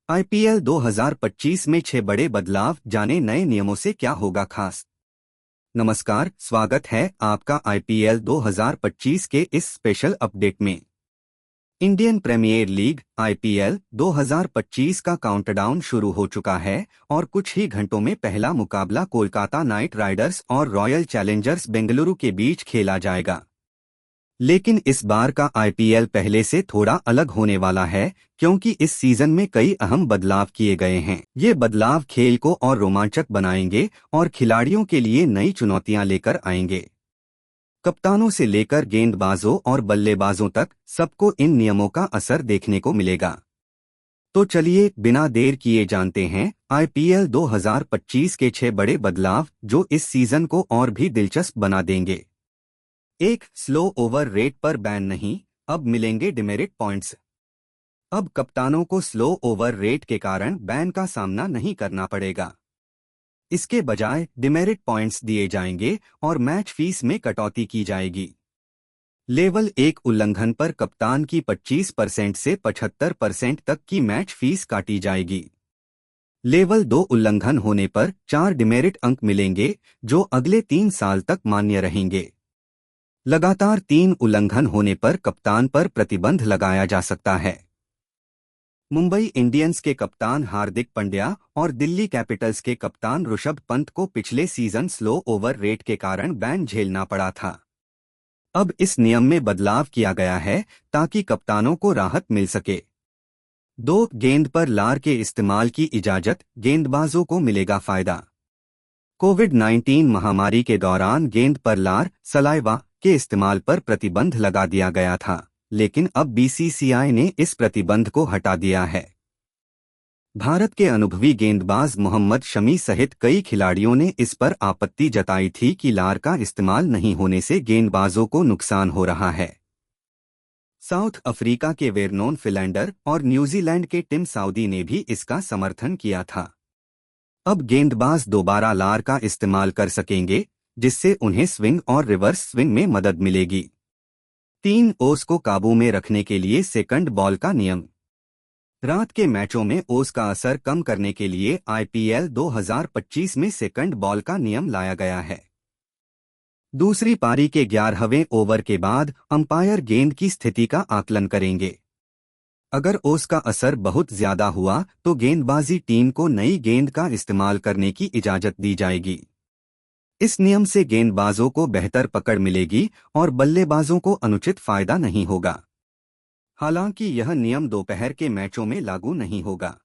IPL 2025 में 6 बड़े बदलाव, जाने नए नियमों से क्या होगा खास। नमस्कार, स्वागत है आपका आईपीएल 2025 के इस स्पेशल अपडेट में। इंडियन प्रीमियर लीग आईपीएल 2025 का काउंटडाउन शुरू हो चुका है और कुछ ही घंटों में पहला मुकाबला कोलकाता नाइट राइडर्स और रॉयल चैलेंजर्स बेंगलुरु के बीच खेला जाएगा। लेकिन इस बार का आईपीएल पहले से थोड़ा अलग होने वाला है, क्योंकि इस सीजन में कई अहम बदलाव किए गए हैं। ये बदलाव खेल को और रोमांचक बनाएंगे और खिलाड़ियों के लिए नई चुनौतियां लेकर आएंगे। कप्तानों से लेकर गेंदबाजों और बल्लेबाजों तक सबको इन नियमों का असर देखने को मिलेगा। तो चलिए बिना देर किए जानते हैं आईपीएल 2025 के 6 बड़े बदलाव, जो इस सीजन को और भी दिलचस्प बना देंगे। एक, स्लो ओवर रेट पर बैन नहीं, अब मिलेंगे डिमेरिट पॉइंट्स। अब कप्तानों को स्लो ओवर रेट के कारण बैन का सामना नहीं करना पड़ेगा। इसके बजाय डिमेरिट पॉइंट्स दिए जाएंगे और मैच फीस में कटौती की जाएगी। लेवल 1 उल्लंघन पर कप्तान की 25% से 75% तक की मैच फीस काटी जाएगी। लेवल 2 उल्लंघन होने पर 4 डिमेरिट अंक मिलेंगे, जो अगले 3 साल तक मान्य रहेंगे। लगातार 3 उल्लंघन होने पर कप्तान पर प्रतिबंध लगाया जा सकता है। मुंबई इंडियंस के कप्तान हार्दिक पांड्या और दिल्ली कैपिटल्स के कप्तान ऋषभ पंत को पिछले सीजन स्लो ओवर रेट के कारण बैन झेलना पड़ा था। अब इस नियम में बदलाव किया गया है ताकि कप्तानों को राहत मिल सके। 2, गेंद पर लार के इस्तेमाल की इजाजत, गेंदबाजों को मिलेगा फायदा। कोविड-19 महामारी के दौरान गेंद पर लार, सलाइवा के इस्तेमाल पर प्रतिबंध लगा दिया गया था, लेकिन अब बीसीसीआई ने इस प्रतिबंध को हटा दिया है। भारत के अनुभवी गेंदबाज मोहम्मद शमी सहित कई खिलाड़ियों ने इस पर आपत्ति जताई थी कि लार का इस्तेमाल नहीं होने से गेंदबाजों को नुकसान हो रहा है। साउथ अफ्रीका के वेरनोन फिलैंडर और न्यूजीलैंड के टिम साउदी ने भी इसका समर्थन किया था। अब गेंदबाज दोबारा लार का इस्तेमाल कर सकेंगे, जिससे उन्हें स्विंग और रिवर्स स्विंग में मदद मिलेगी। 3, ओस को काबू में रखने के लिए सेकंड बॉल का नियम। रात के मैचों में ओस का असर कम करने के लिए आईपीएल 2025 में सेकंड बॉल का नियम लाया गया है। दूसरी पारी के 11वें ओवर के बाद अंपायर गेंद की स्थिति का आकलन करेंगे। अगर ओस का असर बहुत ज्यादा हुआ तो गेंदबाजी टीम को नई गेंद का इस्तेमाल करने की इजाजत दी जाएगी। इस नियम से गेंदबाजों को बेहतर पकड़ मिलेगी और बल्लेबाजों को अनुचित फायदा नहीं होगा। हालांकि यह नियम दोपहर के मैचों में लागू नहीं होगा।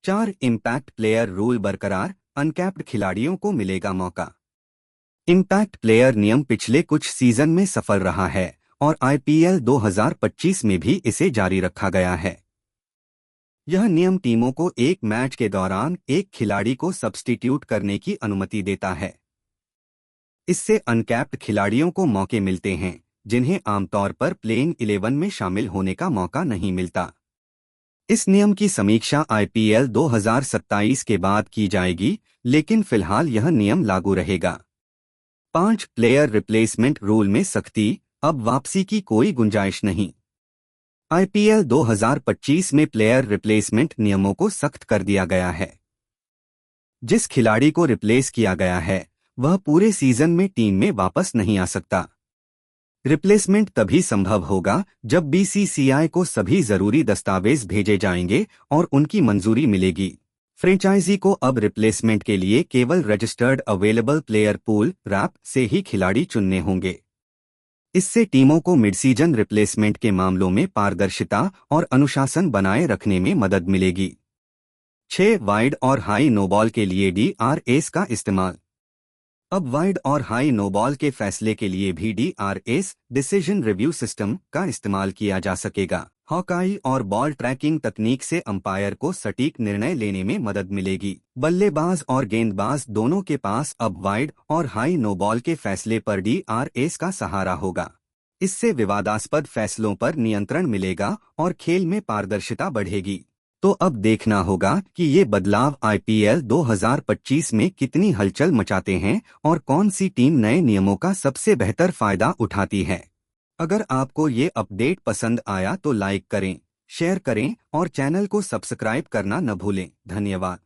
4, इम्पैक्ट प्लेयर रूल बरकरार, अनकैप्ड खिलाड़ियों को मिलेगा मौका। इम्पैक्ट प्लेयर नियम पिछले कुछ सीजन में सफल रहा है और आईपीएल 2025 में भी इसे जारी रखा गया है। यह नियम टीमों को एक मैच के दौरान एक खिलाड़ी को सब्स्टिट्यूट करने की अनुमति देता है। इससे अनकैप्ड खिलाड़ियों को मौके मिलते हैं, जिन्हें आमतौर पर प्लेइंग 11 में शामिल होने का मौका नहीं मिलता। इस नियम की समीक्षा आईपीएल 2027 के बाद की जाएगी, लेकिन फिलहाल यह नियम लागू रहेगा। 5, प्लेयर रिप्लेसमेंट रूल में सख्ती, अब वापसी की कोई गुंजाइश नहीं। आईपीएल 2025 में प्लेयर रिप्लेसमेंट नियमों को सख्त कर दिया गया है। जिस खिलाड़ी को रिप्लेस किया गया है वह पूरे सीजन में टीम में वापस नहीं आ सकता। रिप्लेसमेंट तभी संभव होगा जब बीसीसीआई को सभी जरूरी दस्तावेज भेजे जाएंगे और उनकी मंजूरी मिलेगी। फ्रेंचाइजी को अब रिप्लेसमेंट के लिए केवल रजिस्टर्ड अवेलेबल प्लेयर पूल रैप से ही खिलाड़ी चुनने होंगे। इससे टीमों को मिड सीजन रिप्लेसमेंट के मामलों में पारदर्शिता और अनुशासन बनाए रखने में मदद मिलेगी। 6, वाइड और हाई नोबॉल के लिए डीआरएस का इस्तेमाल। अब वाइड और हाई नोबॉल के फैसले के लिए भी डीआरएस डिसीजन रिव्यू सिस्टम का इस्तेमाल किया जा सकेगा। हॉकाई और बॉल ट्रैकिंग तकनीक से अंपायर को सटीक निर्णय लेने में मदद मिलेगी। बल्लेबाज और गेंदबाज दोनों के पास अब वाइड और हाई नोबॉल के फैसले पर डीआरएस का सहारा होगा। इससे विवादास्पद फैसलों पर नियंत्रण मिलेगा और खेल में पारदर्शिता बढ़ेगी। तो अब देखना होगा कि ये बदलाव आईपीएल 2025 में कितनी हलचल मचाते हैं और कौन सी टीम नए नियमों का सबसे बेहतर फायदा उठाती है। अगर आपको ये अपडेट पसंद आया तो लाइक करें, शेयर करें और चैनल को सब्सक्राइब करना न भूलें। धन्यवाद।